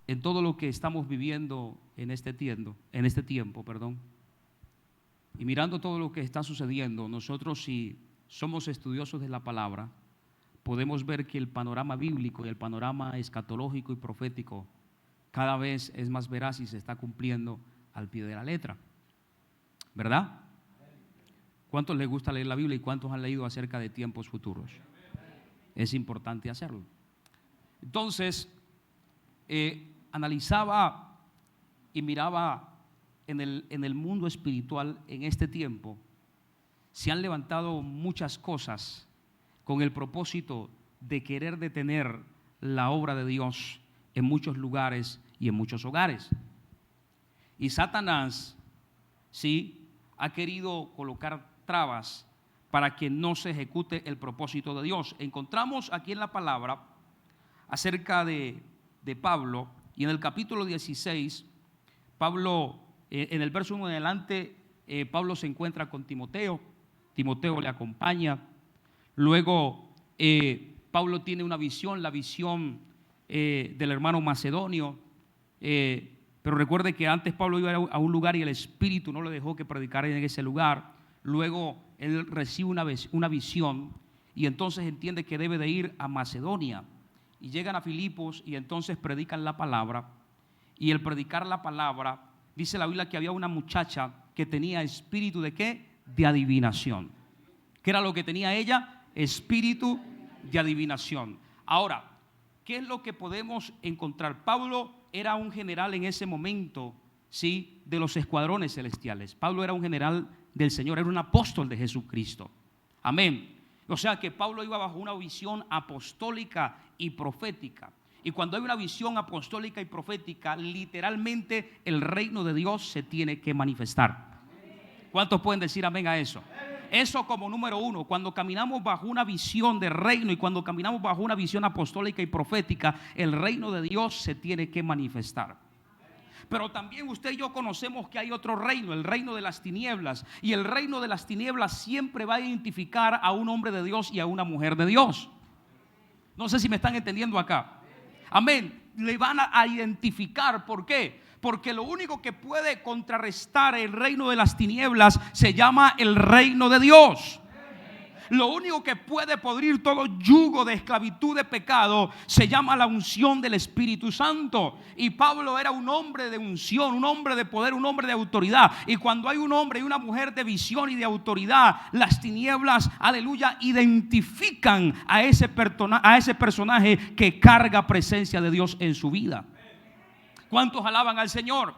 en todo lo que estamos viviendo en este tiempo, y mirando todo lo que está sucediendo, nosotros, si somos estudiosos de la palabra, podemos ver que el panorama bíblico y el panorama escatológico y profético cada vez es más veraz y se está cumpliendo al pie de la letra, ¿verdad? ¿Cuántos les gusta leer la Biblia y cuántos han leído acerca de tiempos futuros? Es importante hacerlo. Entonces, analizaba y miraba en el mundo espiritual en este tiempo. Se han levantado muchas cosas con el propósito de querer detener la obra de Dios en muchos lugares y en muchos hogares. Y Satanás, sí, ha querido colocar trabas para que no se ejecute el propósito de Dios. Encontramos aquí en la palabra acerca de Pablo, y en el capítulo 16, Pablo, en el verso 1 en adelante, Pablo se encuentra con Timoteo. Timoteo le acompaña. Luego Pablo tiene una visión, la visión del hermano macedonio, pero recuerde que antes Pablo iba a un lugar y el Espíritu no le dejó que predicara en ese lugar. Luego él recibe una visión y entonces entiende que debe de ir a Macedonia, y llegan a Filipos y entonces predican la palabra. Y el predicar la palabra, dice la Biblia que había una muchacha que tenía espíritu ¿de qué? De adivinación. ¿Qué era lo que tenía ella? Espíritu de adivinación. Ahora, ¿qué es lo que podemos encontrar? Pablo era un general en ese momento, ¿sí?, de los escuadrones celestiales. Pablo era un general del Señor, era un apóstol de Jesucristo. Amén. O sea que Pablo iba bajo una visión apostólica y profética. Y cuando hay una visión apostólica y profética, literalmente el reino de Dios se tiene que manifestar. ¿Cuántos pueden decir amén a eso? Eso como número uno. Cuando caminamos bajo una visión de reino y cuando caminamos bajo una visión apostólica y profética, el reino de Dios se tiene que manifestar. Pero también usted y yo conocemos que hay otro reino, el reino de las tinieblas. Y el reino de las tinieblas siempre va a identificar a un hombre de Dios y a una mujer de Dios. No sé si me están entendiendo acá. Amén. Le van a identificar. ¿Por qué? Porque lo único que puede contrarrestar el reino de las tinieblas se llama el reino de Dios. Lo único que puede podrir todo yugo de esclavitud de pecado se llama la unción del Espíritu Santo. Y Pablo era un hombre de unción, un hombre de poder, un hombre de autoridad. Y cuando hay un hombre y una mujer de visión y de autoridad, las tinieblas, aleluya, identifican a ese personaje que carga presencia de Dios en su vida. ¿Cuántos alaban al Señor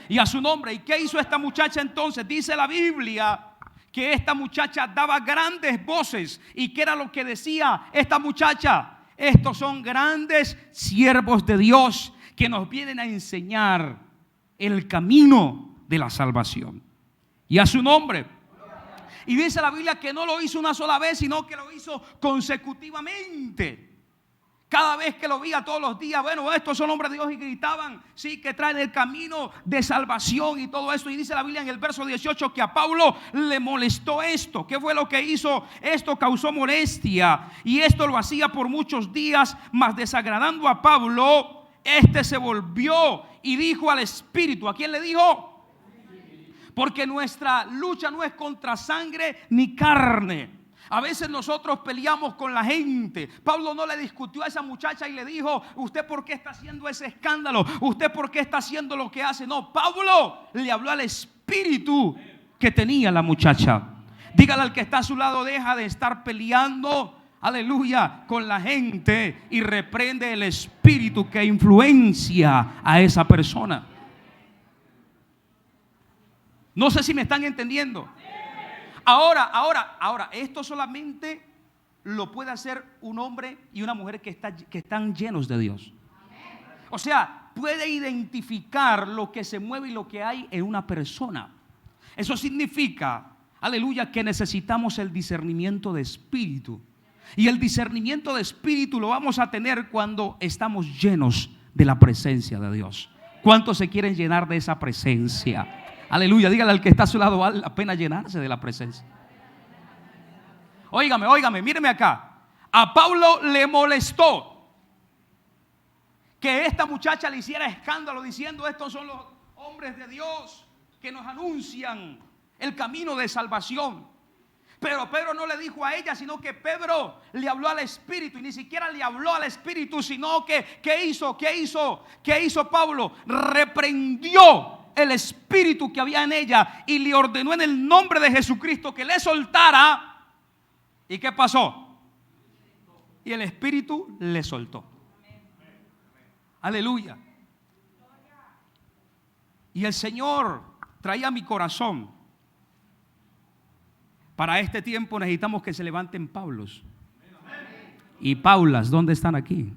y a su nombre? ¿Y qué hizo esta muchacha entonces? Dice la Biblia que esta muchacha daba grandes voces. ¿Y qué era lo que decía esta muchacha? Estos son grandes siervos de Dios que nos vienen a enseñar el camino de la salvación. Y a su nombre. Y dice la Biblia que no lo hizo una sola vez, sino que lo hizo consecutivamente. Cada vez que lo veía todos los días, bueno, estos son hombres de Dios, y gritaban, sí, que traen el camino de salvación y todo esto. Y dice la Biblia en el verso 18 que a Pablo le molestó esto. ¿Qué fue lo que hizo? Esto causó molestia, y esto lo hacía por muchos días, mas desagradando a Pablo, este se volvió y dijo al Espíritu. ¿A quién le dijo? Porque nuestra lucha no es contra sangre ni carne. A veces nosotros peleamos con la gente. Pablo no le discutió a esa muchacha y le dijo: ¿usted por qué está haciendo ese escándalo? ¿Usted por qué está haciendo lo que hace? No, Pablo le habló al espíritu que tenía la muchacha. Dígale al que está a su lado: deja de estar peleando, aleluya, con la gente, y reprende el espíritu que influencia a esa persona. No sé si me están entendiendo. Ahora, esto solamente lo puede hacer un hombre y una mujer que están llenos de Dios. O sea, puede identificar lo que se mueve y lo que hay en una persona. Eso significa, aleluya, que necesitamos el discernimiento de espíritu. Y el discernimiento de espíritu lo vamos a tener cuando estamos llenos de la presencia de Dios. ¿Cuántos se quieren llenar de esa presencia? Aleluya, dígale al que está a su lado: vale la pena llenarse de la presencia. Óigame, míreme acá. A Pablo le molestó que esta muchacha le hiciera escándalo diciendo: estos son los hombres de Dios que nos anuncian el camino de salvación. Pero Pedro no le dijo a ella, sino que Pedro le habló al Espíritu. Y ni siquiera le habló al Espíritu, sino que ¿qué hizo Pablo? Reprendió el espíritu que había en ella y le ordenó en el nombre de Jesucristo que le soltara. ¿Y qué pasó? Y el espíritu le soltó. Aleluya. Y el Señor traía a mi corazón: para este tiempo necesitamos que se levanten Pablos y Paulas. ¿Dónde están aquí?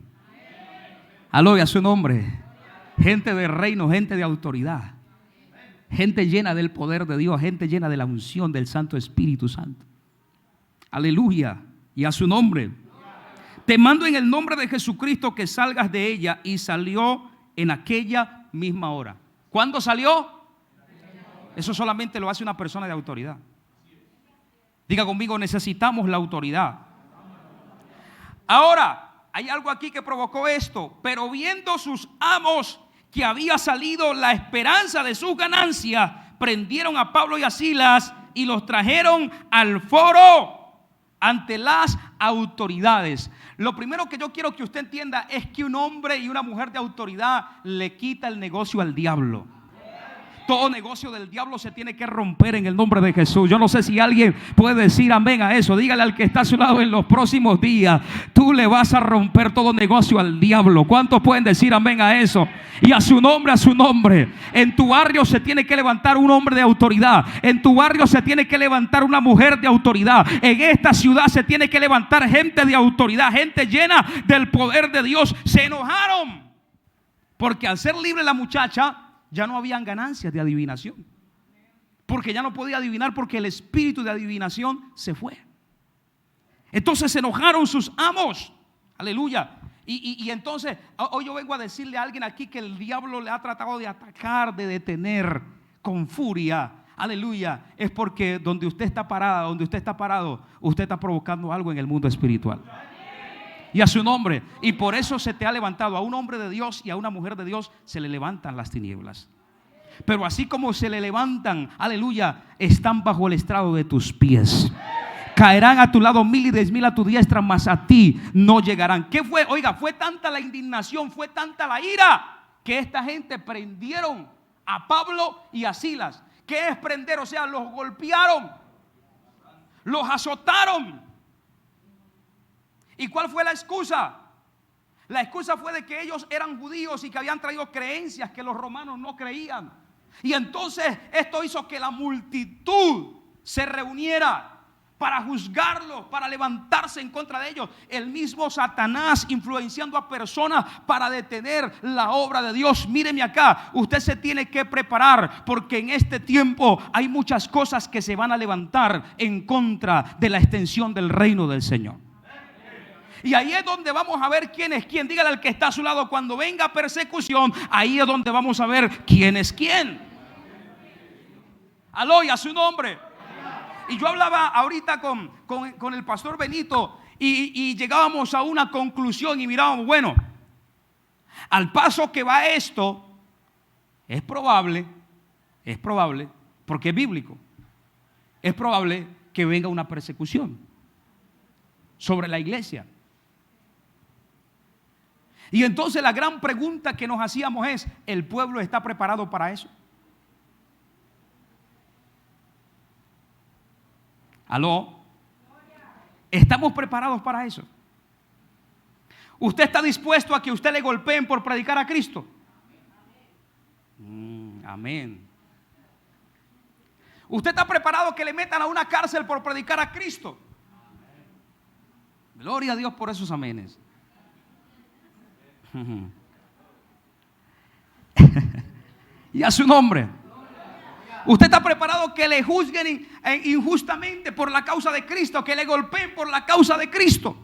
Aleluya a su nombre. Gente de reino, gente de autoridad, gente llena del poder de Dios, gente llena de la unción del Santo Espíritu Santo. Aleluya y a su nombre. Te mando en el nombre de Jesucristo que salgas de ella. Y salió en aquella misma hora. ¿Cuándo salió? Eso solamente lo hace una persona de autoridad. Diga conmigo: necesitamos la autoridad. Ahora, hay algo aquí que provocó esto. Pero viendo sus amos que había salido la esperanza de sus ganancias, prendieron a Pablo y a Silas y los trajeron al foro ante las autoridades. Lo primero que yo quiero que usted entienda es que un hombre y una mujer de autoridad le quita el negocio al diablo. Todo negocio del diablo se tiene que romper en el nombre de Jesús. Yo no sé si alguien puede decir amén a eso. Dígale al que está a su lado: en los próximos días tú le vas a romper todo negocio al diablo. ¿Cuántos pueden decir amén a eso? Y a su nombre, a su nombre. En tu barrio se tiene que levantar un hombre de autoridad. En tu barrio se tiene que levantar una mujer de autoridad. En esta ciudad se tiene que levantar gente de autoridad, gente llena del poder de Dios. Se enojaron porque al ser libre la muchacha, ya no habían ganancias de adivinación, porque ya no podía adivinar, porque el espíritu de adivinación se fue. Entonces se enojaron sus amos. Aleluya. Y entonces hoy yo vengo a decirle a alguien aquí que el diablo le ha tratado de atacar, de detener con furia. Aleluya. Es porque donde usted está parada, donde usted está parado, usted está provocando algo en el mundo espiritual. Y a su nombre. Y por eso se te ha levantado. A un hombre de Dios y a una mujer de Dios se le levantan las tinieblas. Pero así como se le levantan, aleluya, están bajo el estrado de tus pies. Caerán a tu lado 1000 y 10,000 a tu diestra, mas a ti no llegarán. ¿Qué fue? Oiga, fue tanta la indignación, fue tanta la ira, que esta gente prendieron a Pablo y a Silas. ¿Qué es prender? O sea, los golpearon, los azotaron. ¿Y cuál fue la excusa? La excusa fue de que ellos eran judíos y que habían traído creencias que los romanos no creían. Y entonces esto hizo que la multitud se reuniera para juzgarlos, para levantarse en contra de ellos. El mismo Satanás influenciando a personas para detener la obra de Dios. Míreme acá, usted se tiene que preparar, porque en este tiempo hay muchas cosas que se van a levantar en contra de la extensión del reino del Señor. Y ahí es donde vamos a ver quién es quién. Dígale al que está a su lado: cuando venga persecución, ahí es donde vamos a ver quién es quién. Aló, y a su nombre. Y yo hablaba ahorita con el pastor Benito y llegábamos a una conclusión y mirábamos: bueno, al paso que va esto, es probable, porque es bíblico, es probable que venga una persecución sobre la iglesia. Y entonces la gran pregunta que nos hacíamos es: ¿el pueblo está preparado para eso? ¿Aló? ¿Estamos preparados para eso? ¿Usted está dispuesto a que usted le golpeen por predicar a Cristo? Amén. ¿Usted está preparado que le metan a una cárcel por predicar a Cristo? Gloria a Dios por esos amenes. Y a su nombre. ¿Usted está preparado que le juzguen injustamente por la causa de Cristo, que le golpeen por la causa de Cristo?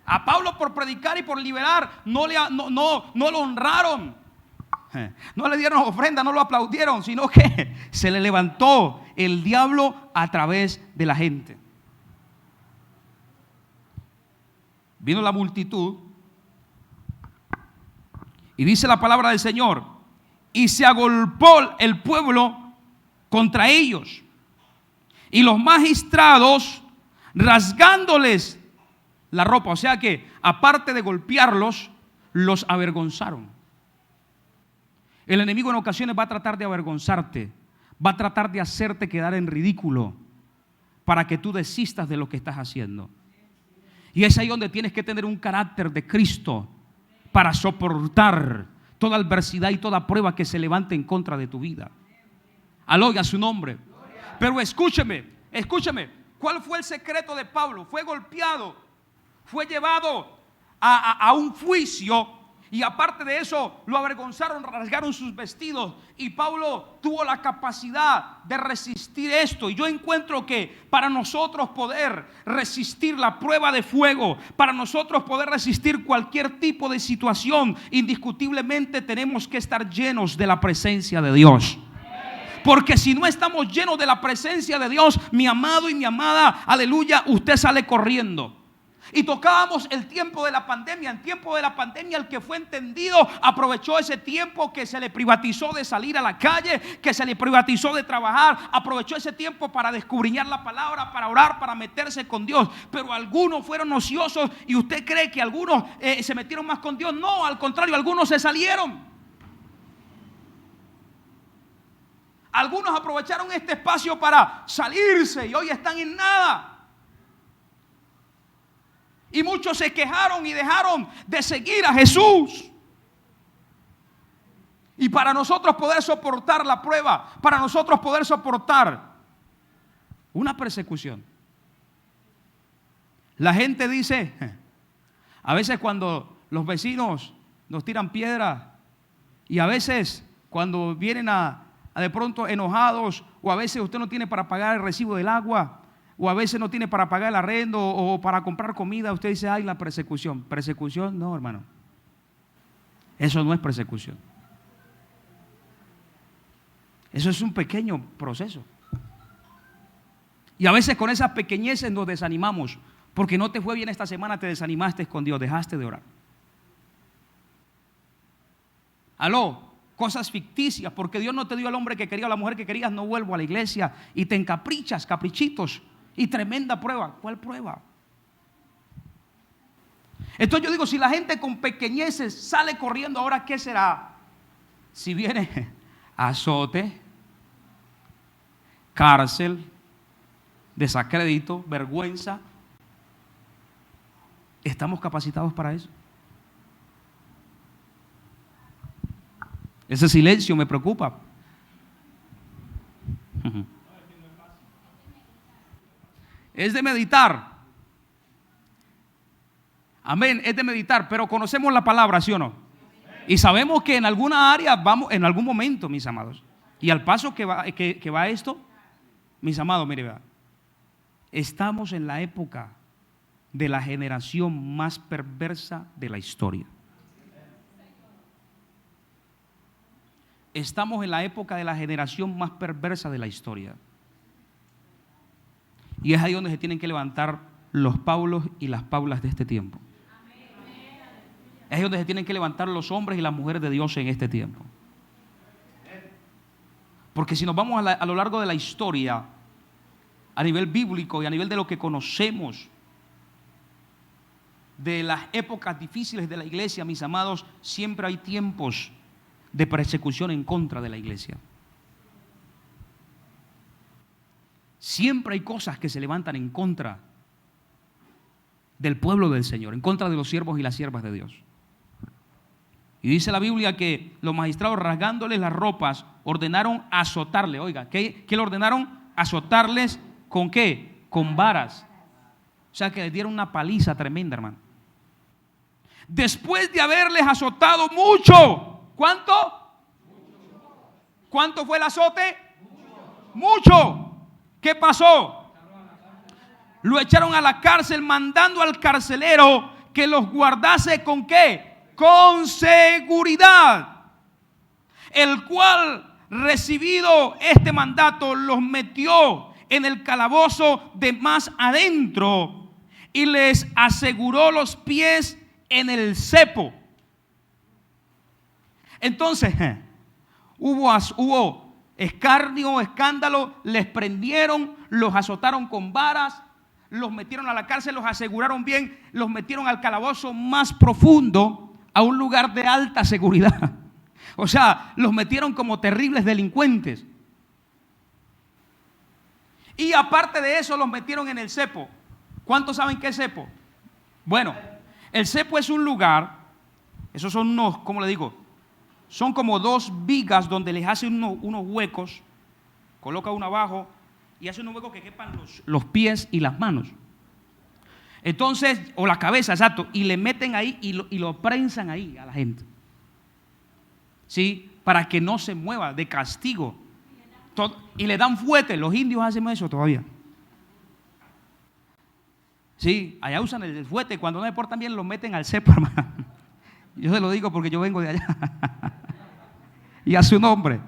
A Pablo, por predicar y por liberar, no lo honraron, no le dieron ofrenda, no lo aplaudieron, sino que se le levantó el diablo a través de la gente. Vino la multitud Y dice la palabra del Señor: y se agolpó el pueblo contra ellos, y los magistrados, rasgándoles la ropa. O sea que, aparte de golpearlos, los avergonzaron. El enemigo en ocasiones va a tratar de avergonzarte, va a tratar de hacerte quedar en ridículo para que tú desistas de lo que estás haciendo. Y es ahí donde tienes que tener un carácter de Cristo para soportar toda adversidad y toda prueba que se levante en contra de tu vida. Aleluya a su nombre. Pero escúcheme, ¿cuál fue el secreto de Pablo? Fue golpeado, fue llevado a un juicio, y aparte de eso lo avergonzaron, rasgaron sus vestidos, y Pablo tuvo la capacidad de resistir esto. Y yo encuentro que para nosotros poder resistir la prueba de fuego, para nosotros poder resistir cualquier tipo de situación, indiscutiblemente tenemos que estar llenos de la presencia de Dios. Porque si no estamos llenos de la presencia de Dios, mi amado y mi amada, aleluya, usted sale corriendo. Y tocábamos el tiempo de la pandemia. En tiempo de la pandemia, el que fue entendido aprovechó ese tiempo que se le privatizó de salir a la calle, que se le privatizó de trabajar. Aprovechó ese tiempo para descubrir la palabra, para orar, para meterse con Dios. Pero algunos fueron ociosos. ¿Y usted cree que algunos se metieron más con Dios? No, al contrario, algunos se salieron. Algunos aprovecharon este espacio para salirse y hoy están en nada. Y muchos se quejaron y dejaron de seguir a Jesús. Y para nosotros poder soportar la prueba, para nosotros poder soportar una persecución, la gente dice, a veces cuando los vecinos nos tiran piedras, y a veces cuando vienen a de pronto enojados, o a veces usted no tiene para pagar el recibo del agua, o a veces no tiene para pagar el arrendo o para comprar comida, usted dice, ay, la persecución. Persecución, no, hermano. Eso no es persecución. Eso es un pequeño proceso. Y a veces con esas pequeñeces nos desanimamos, porque no te fue bien esta semana, te desanimaste con Dios, dejaste de orar. Aló. Cosas ficticias, porque Dios no te dio al hombre que quería o la mujer que querías, no vuelvo a la iglesia, y te encaprichas, caprichitos, y tremenda prueba. ¿Cuál prueba? Entonces yo digo, si la gente con pequeñeces sale corriendo, ahora ¿qué será? Si viene azote, cárcel, desacrédito, vergüenza, ¿estamos capacitados para eso? Ese silencio me preocupa. Es de meditar. Amén, es de meditar, pero conocemos la palabra, ¿sí o no? Y sabemos que en alguna área vamos, en algún momento, mis amados. Y al paso que va esto, mis amados, mire, vea, estamos en la época de la generación más perversa de la historia. Estamos en la época de la generación más perversa de la historia. Y es ahí donde se tienen que levantar los Paulos y las Paulas de este tiempo. Es ahí donde se tienen que levantar los hombres y las mujeres de Dios en este tiempo. Porque si nos vamos a lo largo de la historia, a nivel bíblico y a nivel de lo que conocemos de las épocas difíciles de la iglesia, mis amados, siempre hay tiempos de persecución en contra de la iglesia. Siempre hay cosas que se levantan en contra del pueblo del Señor, en contra de los siervos y las siervas de Dios. Y dice la Biblia que los magistrados, rasgándoles las ropas, ordenaron azotarle. Oiga, ¿qué le ordenaron? Azotarles ¿con qué? Con varas. O sea que les dieron una paliza tremenda, hermano. Después de haberles azotado mucho. ¿Cuánto? ¿Cuánto fue el azote? Mucho. ¿Qué pasó? Lo echaron a la cárcel, mandando al carcelero que los guardase ¿con qué? Con seguridad. El cual, recibido este mandato, los metió en el calabozo de más adentro y les aseguró los pies en el cepo. Entonces, hubo escarnio, escándalo, les prendieron, los azotaron con varas, los metieron a la cárcel, los aseguraron bien, los metieron al calabozo más profundo, a un lugar de alta seguridad. O sea, los metieron como terribles delincuentes. Y aparte de eso, los metieron en el cepo. ¿Cuántos saben qué es cepo? Bueno, el cepo es un lugar, esos son unos, ¿cómo le digo? Son como 2 vigas donde les hace unos huecos, coloca uno abajo y hace unos huecos que quepan los pies y las manos. Entonces, o la cabeza, exacto, y le meten ahí y lo prensan ahí a la gente. ¿Sí? Para que no se mueva, de castigo. Y le dan fuete, los indios hacen eso todavía. Sí, allá usan el fuete, cuando no se portan bien lo meten al cepo, hermano. Yo se lo digo porque yo vengo de allá. Y a su nombre.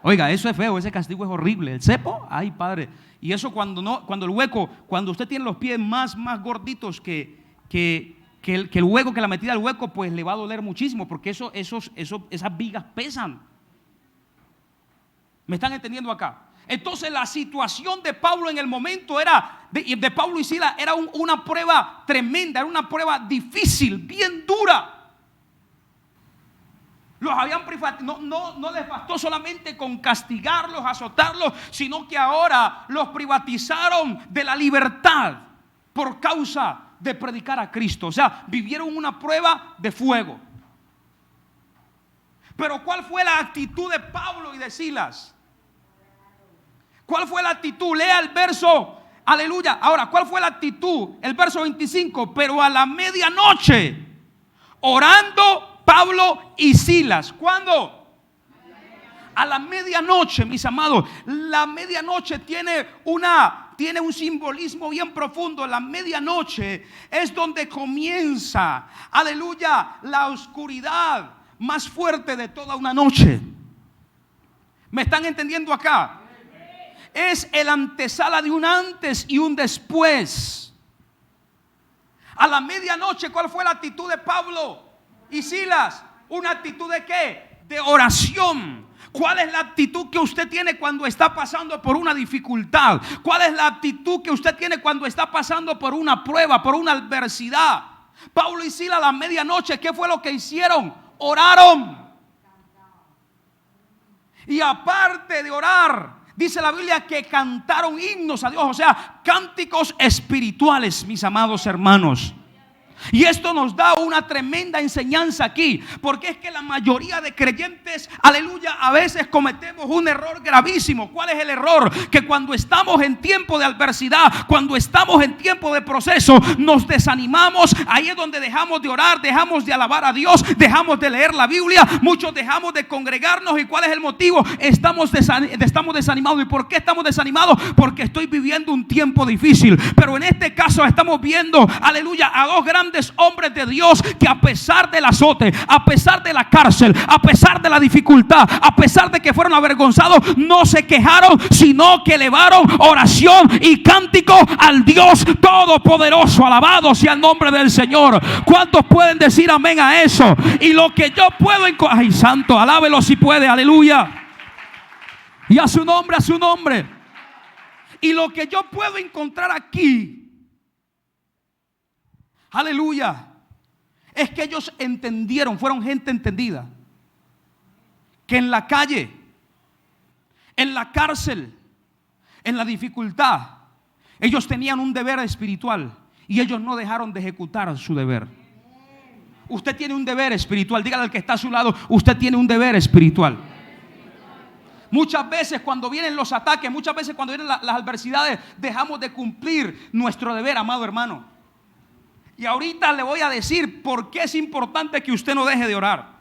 Oiga, eso es feo, ese castigo es horrible. El cepo, ay padre. Y eso cuando el hueco, cuando usted tiene los pies más gorditos que el hueco, que la metida al hueco, pues le va a doler muchísimo, porque esas vigas pesan. ¿Me están entendiendo acá? Entonces la situación de Pablo en el momento era, de Pablo y Silas, era una prueba tremenda, era una prueba difícil, bien dura. Los habían no les bastó solamente con castigarlos, azotarlos, sino que ahora los privatizaron de la libertad por causa de predicar a Cristo. O sea, vivieron una prueba de fuego. Pero ¿cuál fue la actitud de Pablo y de Silas? ¿Cuál fue la actitud? Lea el verso, aleluya. Ahora, ¿cuál fue la actitud? El verso 25. Pero a la medianoche, orando Pablo y Silas. ¿Cuándo? A la medianoche, mis amados. La medianoche tiene un simbolismo bien profundo. La medianoche es donde comienza, aleluya, la oscuridad más fuerte de toda una noche. ¿Me están entendiendo acá? Es el antesala de un antes y un después. A la medianoche, ¿cuál fue la actitud de Pablo y Silas? ¿Una actitud de qué? De oración. ¿Cuál es la actitud que usted tiene cuando está pasando por una dificultad? ¿Cuál es la actitud que usted tiene cuando está pasando por una prueba, por una adversidad? Pablo y Silas a la medianoche, ¿qué fue lo que hicieron? Oraron. Y aparte de orar, dice la Biblia que cantaron himnos a Dios, o sea, cánticos espirituales, mis amados hermanos. Y esto nos da una tremenda enseñanza aquí, porque es que la mayoría de creyentes, aleluya, a veces cometemos un error gravísimo. ¿Cuál es el error? Que cuando estamos en tiempo de adversidad, cuando estamos en tiempo de proceso, nos desanimamos. Ahí es donde dejamos de orar, dejamos de alabar a Dios, dejamos de leer la Biblia, muchos dejamos de congregarnos. ¿Y cuál es el motivo? Estamos desanimados. ¿Y por qué estamos desanimados? Porque estoy viviendo un tiempo difícil. Pero en este caso estamos viendo, aleluya, a dos grandes hombres de Dios que a pesar del azote, a pesar de la cárcel, a pesar de la dificultad, a pesar de que fueron avergonzados, no se quejaron, sino que elevaron oración y cántico al Dios Todopoderoso. Alabado sea el nombre del Señor. ¿Cuántos pueden decir amén a eso? Y lo que yo puedo ay santo, alábelo si puede, aleluya. Y a su nombre, a su nombre. Y lo que yo puedo encontrar aquí, aleluya, es que ellos entendieron, fueron gente entendida, que en la calle, en la cárcel, en la dificultad, ellos tenían un deber espiritual y ellos no dejaron de ejecutar su deber. Usted tiene un deber espiritual. Dígale al que está a su lado, usted tiene un deber espiritual. Muchas veces cuando vienen los ataques, muchas veces cuando vienen las adversidades, dejamos de cumplir nuestro deber, amado hermano. Y ahorita le voy a decir por qué es importante que usted no deje de orar.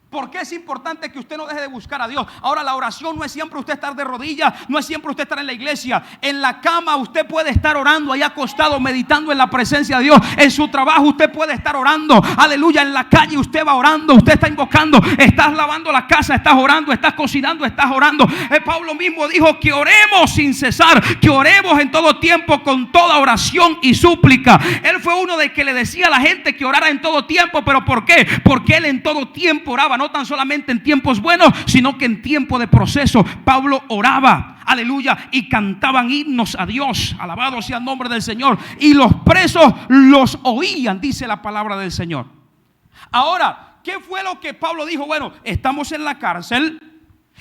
¿Por qué es importante que usted no deje de buscar a Dios? Ahora, la oración no es siempre usted estar de rodillas, no es siempre usted estar en la iglesia. En la cama usted puede estar orando, ahí acostado, meditando en la presencia de Dios. En su trabajo usted puede estar orando, aleluya. En la calle usted va orando, usted está invocando, estás lavando la casa, estás orando, estás cocinando, estás orando. Pablo mismo dijo que oremos sin cesar, que oremos en todo tiempo con toda oración y súplica. Él fue uno de que le decía a la gente que orara en todo tiempo. ¿Pero por qué? Porque él en todo tiempo oraba. no tan solamente en tiempos buenos, sino que en tiempo de proceso. Pablo oraba, aleluya, y cantaban himnos a Dios. Alabado sea el nombre del Señor. Y los presos los oían, dice la palabra del Señor. Ahora, ¿qué fue lo que Pablo dijo? Bueno, estamos en la cárcel,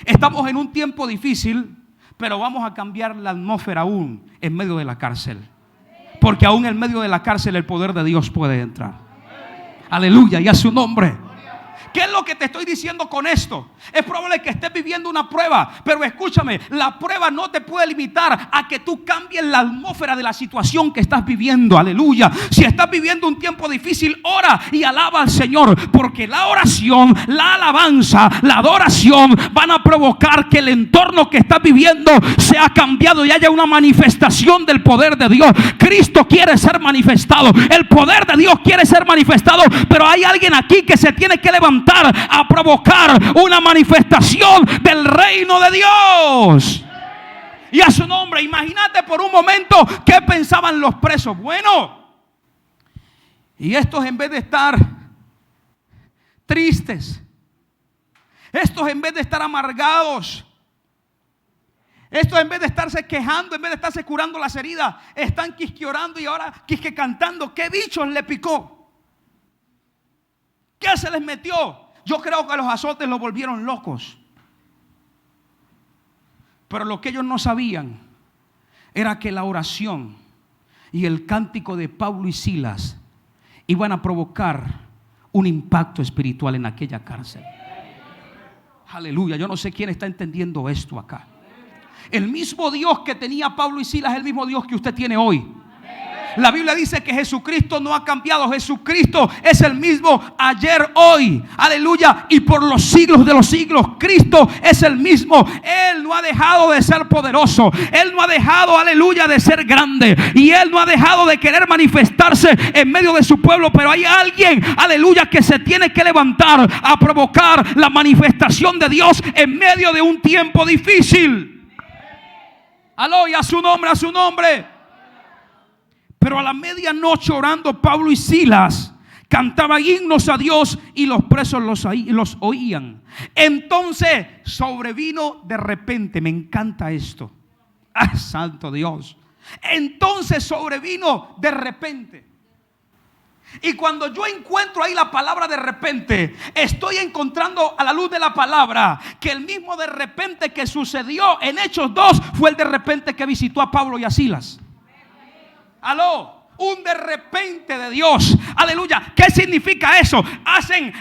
estamos en un tiempo difícil, pero vamos a cambiar la atmósfera aún en medio de la cárcel. Porque aún en medio de la cárcel el poder de Dios puede entrar. Aleluya, y a su nombre. ¿Qué es lo que te estoy diciendo con esto? Es probable que estés viviendo una prueba, pero escúchame, la prueba no te puede limitar a que tú cambies la atmósfera de la situación que estás viviendo. Aleluya. Si estás viviendo un tiempo difícil, ora y alaba al Señor, porque la oración, la alabanza, la adoración van a provocar que el entorno que estás viviendo sea cambiado y haya una manifestación del poder de Dios. Cristo quiere ser manifestado, el poder de Dios quiere ser manifestado, pero hay alguien aquí que se tiene que levantar a provocar una manifestación del reino de Dios. Y a su nombre, imagínate por un momento qué pensaban los presos. Bueno, y estos en vez de estar tristes, estos en vez de estar amargados, estos en vez de estarse quejando, en vez de estarse curando las heridas, están quisqueorando y ahora quisque cantando. ¿Qué bichos le picó? ¿Qué se les metió? Yo creo que los azotes los volvieron locos. Pero lo que ellos no sabían era que la oración y el cántico de Pablo y Silas iban a provocar un impacto espiritual en aquella cárcel. Aleluya, yo no sé quién está entendiendo esto acá. El mismo Dios que tenía Pablo y Silas es el mismo Dios que usted tiene hoy. La Biblia dice que Jesucristo no ha cambiado. Jesucristo es el mismo ayer, hoy, aleluya, y por los siglos de los siglos. Cristo es el mismo. Él no ha dejado de ser poderoso. Él no ha dejado, aleluya, de ser grande. Y Él no ha dejado de querer manifestarse en medio de su pueblo. Pero hay alguien, aleluya, que se tiene que levantar a provocar la manifestación de Dios en medio de un tiempo difícil. Aló, y a su nombre, a su nombre. Pero a la medianoche, orando, Pablo y Silas cantaban himnos a Dios y los presos los oían. Entonces sobrevino de repente, me encanta esto. ¡Ah, santo Dios! Entonces sobrevino de repente. Y cuando yo encuentro ahí la palabra de repente, estoy encontrando a la luz de la palabra que el mismo de repente que sucedió en Hechos 2 fue el de repente que visitó a Pablo y a Silas. Aló, un de repente de Dios. Aleluya. ¿Qué significa eso? Hace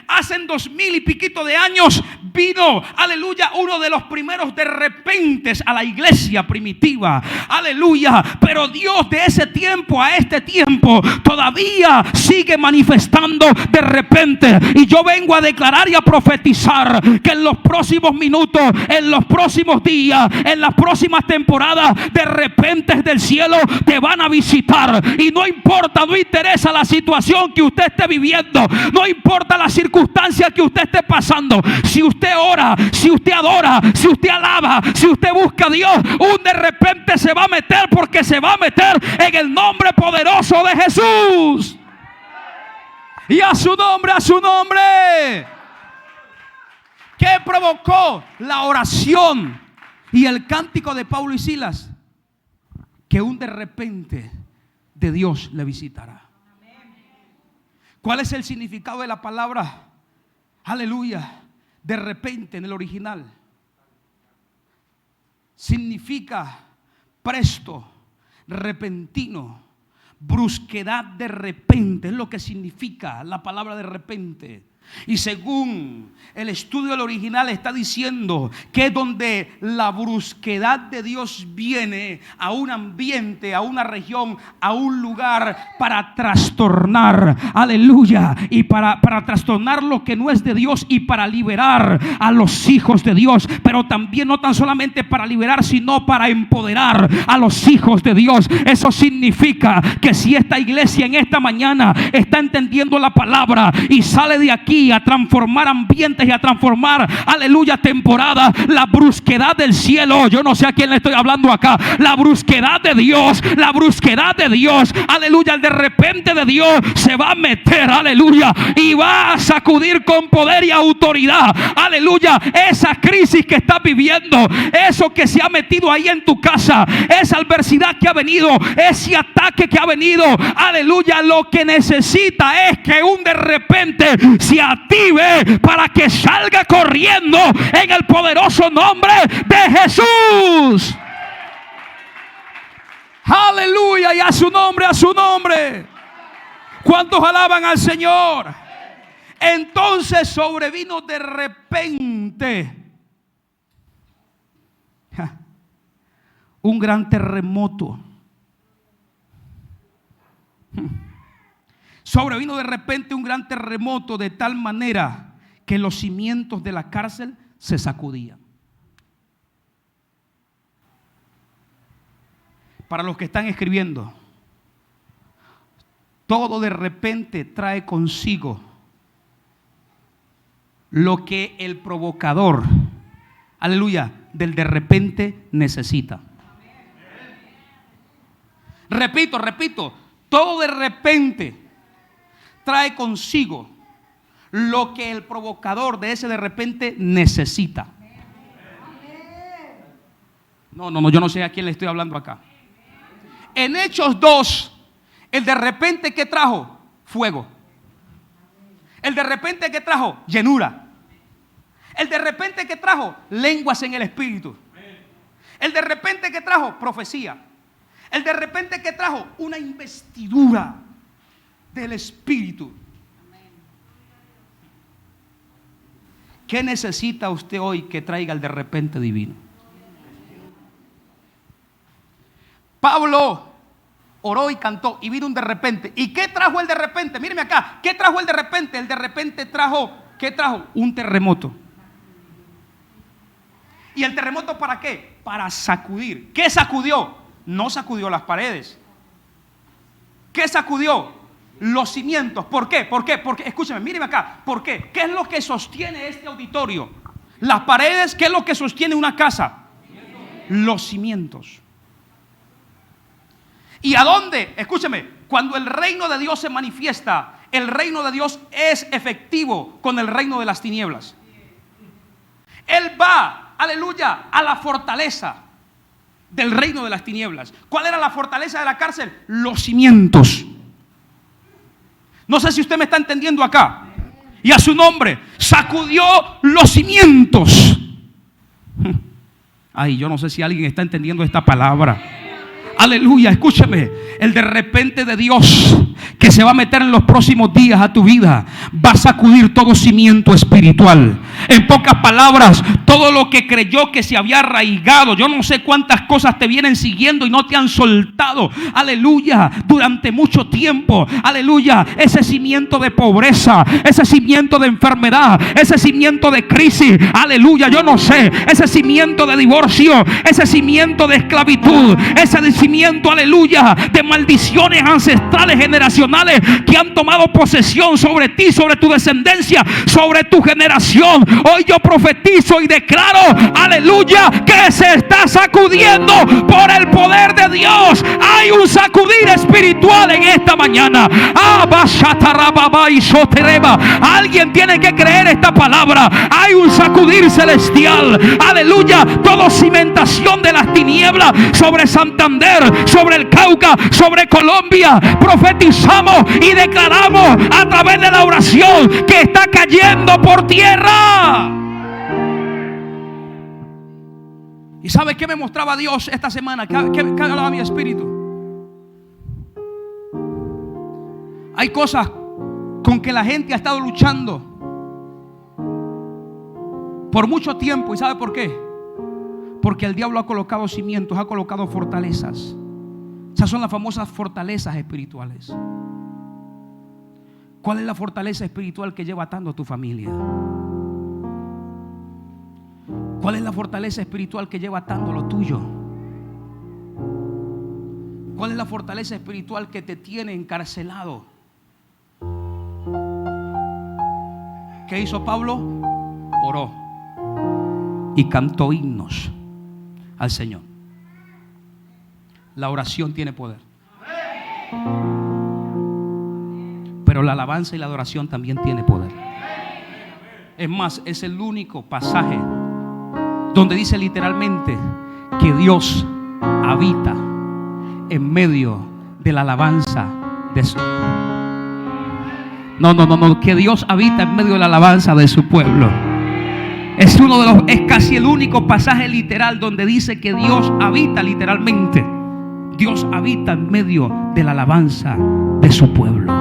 2000 y piquito de años vino, aleluya, uno de los primeros de repentes a la iglesia primitiva. Aleluya. Pero Dios de ese tiempo a este tiempo todavía sigue manifestando de repente. Y yo vengo a declarar y a profetizar que en los próximos minutos, en los próximos días, en las próximas temporadas, de repente del cielo te van a visitar. Y no importa, no interesa la situación que usted esté viviendo, no importa la circunstancia que usted esté pasando. Si usted ora, si usted adora, si usted alaba, si usted busca a Dios, un de repente se va a meter, porque se va a meter en el nombre poderoso de Jesús. Y a su nombre, a su nombre. ¿Qué provocó la oración y el cántico de Pablo y Silas? Que un de repente de Dios le visitará. ¿Cuál es el significado de la palabra? Aleluya. De repente en el original significa presto, repentino, brusquedad de repente. Es lo que significa la palabra de repente. Y según el estudio del original está diciendo que es donde la brusquedad de Dios viene a un ambiente, a una región, a un lugar para trastornar, aleluya, y para trastornar lo que no es de Dios y para liberar a los hijos de Dios. Pero también no tan solamente para liberar, sino para empoderar a los hijos de Dios. Eso significa que si esta iglesia en esta mañana está entendiendo la palabra y sale de aquí aquí a transformar ambientes y a transformar, aleluya, temporada. La brusquedad del cielo, yo no sé a quién le estoy hablando acá. La brusquedad de Dios, la brusquedad de Dios, aleluya, el de repente de Dios se va a meter, aleluya, y va a sacudir con poder y autoridad, aleluya, esa crisis que estás viviendo, eso que se ha metido ahí en tu casa, esa adversidad que ha venido, ese ataque que ha venido, aleluya. Lo que necesita es que un de repente se active para que salga corriendo en el poderoso nombre de Jesús. Aleluya, y a su nombre, a su nombre. ¿Cuántos alaban al Señor? Entonces sobrevino de repente un gran terremoto. Sobrevino de repente un gran terremoto, de tal manera que los cimientos de la cárcel se sacudían. Para los que están escribiendo, todo de repente trae consigo lo que el provocador, aleluya, del de repente necesita. Repito, todo de repente trae consigo lo que el provocador de ese de repente necesita. No, yo no sé a quién le estoy hablando acá. En Hechos 2, el de repente que trajo fuego. El de repente que trajo llenura. El de repente que trajo lenguas en el espíritu. El de repente que trajo profecía. El de repente que trajo una investidura del espíritu. ¿Qué necesita usted hoy que traiga el de repente divino? Pablo oró y cantó y vino un de repente. ¿Y qué trajo el de repente? Míreme acá. ¿Qué trajo el de repente? El de repente trajo, ¿qué trajo? Un terremoto. ¿Y el terremoto para qué? Para sacudir. ¿Qué sacudió? No sacudió las paredes. ¿Qué sacudió? Los cimientos. ¿Por qué? Porque, escúcheme, míreme acá. ¿Por qué? ¿Qué es lo que sostiene este auditorio? Las paredes. ¿Qué es lo que sostiene una casa? Los cimientos. ¿Y a dónde? Escúcheme, cuando el reino de Dios se manifiesta, el reino de Dios es efectivo con el reino de las tinieblas. Él va, aleluya, a la fortaleza del reino de las tinieblas. ¿Cuál era la fortaleza de la cárcel? Los cimientos. No sé si usted me está entendiendo acá. Y a su nombre, sacudió los cimientos. Ay, yo no sé si alguien está entendiendo esta palabra. Aleluya, escúcheme, el de repente de Dios que se va a meter en los próximos días a tu vida va a sacudir todo cimiento espiritual. En pocas palabras, todo lo que creyó que se había arraigado, yo no sé cuántas cosas te vienen siguiendo y no te han soltado, aleluya, durante mucho tiempo, aleluya, ese cimiento de pobreza, ese cimiento de enfermedad, ese cimiento de crisis, aleluya, yo no sé, ese cimiento de divorcio, ese cimiento de esclavitud, ese cimiento, aleluya, de maldiciones ancestrales generacionales que han tomado posesión sobre ti, sobre tu descendencia, sobre tu generación. Hoy yo profetizo y declaro, aleluya, que se está sacudiendo por el poder de Dios. Hay un sacudir espiritual en esta mañana. Alguien tiene que creer esta palabra. Hay un sacudir celestial, aleluya. Toda cimentación de las tinieblas sobre Santander, sobre el Cauca, sobre Colombia, profetizamos y declaramos a través de la oración que está cayendo por tierra. ¿Y sabe qué me mostraba Dios esta semana? ¿Qué hablaba mi espíritu? Hay cosas con que la gente ha estado luchando por mucho tiempo. ¿Y sabe por qué? Porque el diablo ha colocado cimientos, ha colocado fortalezas. Esas son las famosas fortalezas espirituales. ¿Cuál es la fortaleza espiritual que lleva atando a tu familia? ¿Cuál es la fortaleza espiritual que lleva atando lo tuyo? ¿Cuál es la fortaleza espiritual que te tiene encarcelado? ¿Qué hizo Pablo? Oró y cantó himnos al Señor. La oración tiene poder, pero la alabanza y la adoración también tiene poder. Es más, es el único pasaje donde dice literalmente que Dios habita en medio de la alabanza de su... No, que Dios habita en medio de la alabanza de su pueblo. Es casi el único pasaje literal donde dice que Dios habita literalmente. Dios habita en medio de la alabanza de su pueblo.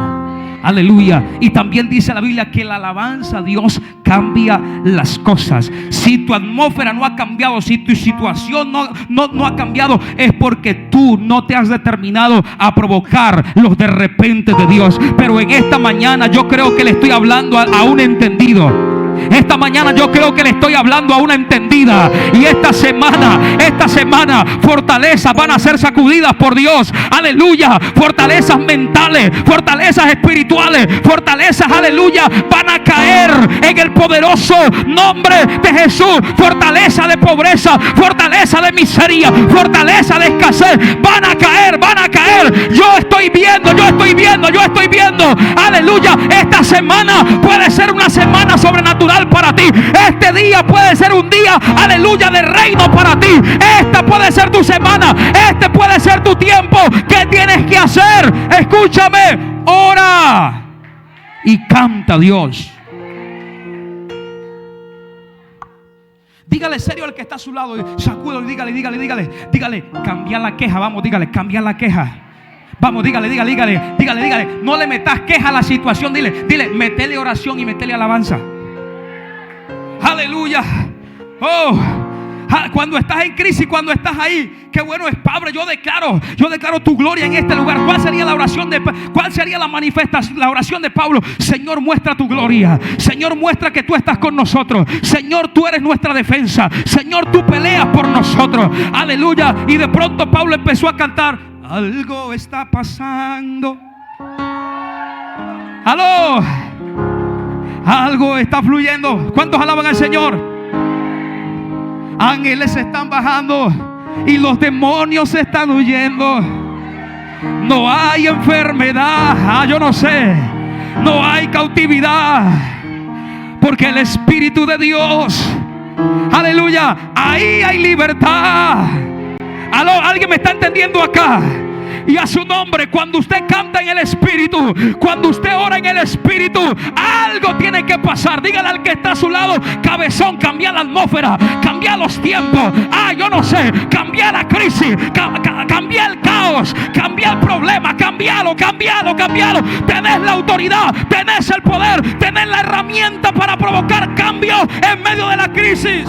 Aleluya. Y también dice la Biblia que la alabanza a Dios cambia las cosas. Si tu atmósfera no ha cambiado, si tu situación no ha cambiado, es porque tú no te has determinado a provocar los de repente de Dios. Pero en esta mañana yo creo que le estoy hablando a un entendido. Esta mañana yo creo que le estoy hablando a una entendida. Y esta semana fortalezas van a ser sacudidas por Dios. Aleluya. Fortalezas mentales, fortalezas espirituales, fortalezas, aleluya, van a caer en el poderoso nombre de Jesús. Fortaleza de pobreza, fortaleza de miseria, fortaleza de escasez, van a caer. Yo estoy viendo. Aleluya. Esta semana puede ser una semana sobrenatural para ti. Este día puede ser un día, aleluya, de reino para ti. Esta puede ser tu semana. Este puede ser tu tiempo. ¿Qué tienes que hacer? Escúchame. Ora y canta a Dios. Dígale serio al que está a su lado. Sacúdalo y dígale. Cambia la queja. Vamos, dígale. Cambia la queja. Vamos, dígale. No le metas queja a la situación. Dile, metele oración y metele alabanza. Aleluya. Oh, cuando estás en crisis, cuando estás ahí, qué bueno es, Padre. Yo declaro tu gloria en este lugar. ¿Cuál sería la manifestación, la oración de Pablo? Señor, muestra tu gloria. Señor, muestra que tú estás con nosotros. Señor, tú eres nuestra defensa. Señor, tú peleas por nosotros. Aleluya. Y de pronto Pablo empezó a cantar: algo está pasando. ¡Aló! Algo está fluyendo. ¿Cuántos alaban al Señor? Ángeles están bajando y los demonios están huyendo. No hay enfermedad. Yo no sé. No hay cautividad, porque el Espíritu de Dios, aleluya, ahí hay libertad. ¿Aló? ¿Alguien me está entendiendo acá? Y a su nombre, cuando usted canta en el Espíritu, cuando usted ora en el Espíritu, algo tiene que pasar. Dígale al que está a su lado: cabezón, cambia la atmósfera, cambia los tiempos. Yo no sé, cambia la crisis, cambia el caos, cambia el problema, cambialo. Tenés la autoridad, tenés el poder, tenés la herramienta para provocar cambio en medio de la crisis.